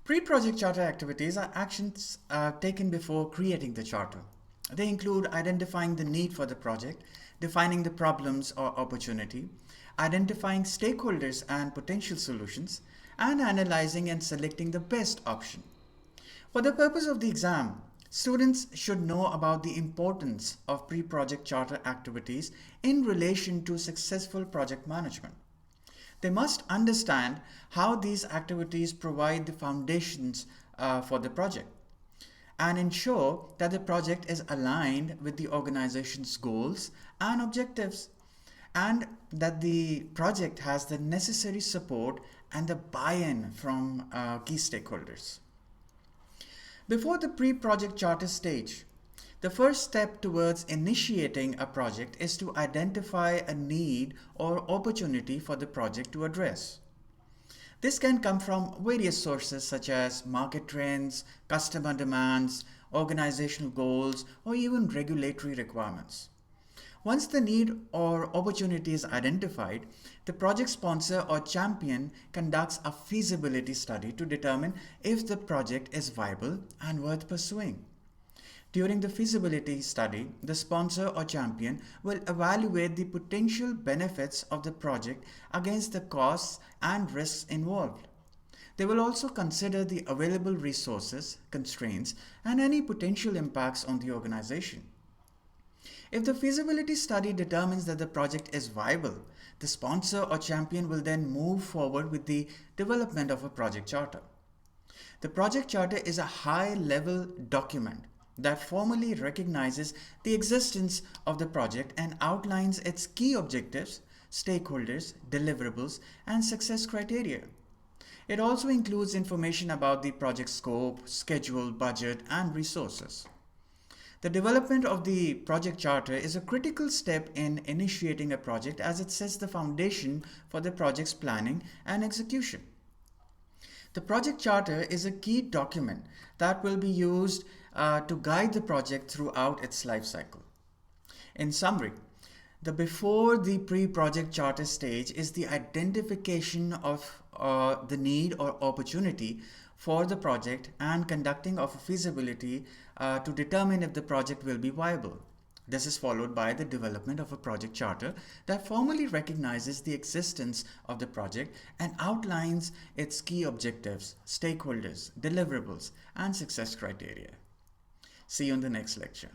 Pre-project charter activities are actions taken before creating the charter. They include identifying the need for the project, defining the problems or opportunity, identifying stakeholders and potential solutions, and analyzing and selecting the best option. For the purpose of the exam, students should know about the importance of pre-project charter activities in relation to successful project management. They must understand how these activities provide the foundations for the project and ensure that the project is aligned with the organization's goals and objectives, and that the project has the necessary support and the buy-in from key stakeholders. Before the pre-project charter stage, the first step towards initiating a project is to identify a need or opportunity for the project to address. This can come from various sources such as market trends, customer demands, organizational goals, or even regulatory requirements. Once the need or opportunity is identified, the project sponsor or champion conducts a feasibility study to determine if the project is viable and worth pursuing. During the feasibility study, the sponsor or champion will evaluate the potential benefits of the project against the costs and risks involved. They will also consider the available resources, constraints, and any potential impacts on the organization. If the feasibility study determines that the project is viable, the sponsor or champion will then move forward with the development of a project charter. The project charter is a high-level document that formally recognizes the existence of the project and outlines its key objectives, stakeholders, deliverables, and success criteria. It also includes information about the project scope, schedule, budget, and resources. The development of the project charter is a critical step in initiating a project as it sets the foundation for the project's planning and execution. The project charter is a key document that will be used to guide the project throughout its life cycle. In summary, the before the pre-project charter stage is the identification of the need or opportunity for the project and conducting of a feasibility to determine if the project will be viable. This is followed by the development of a project charter that formally recognizes the existence of the project and outlines its key objectives, stakeholders, deliverables, and success criteria. See you in the next lecture.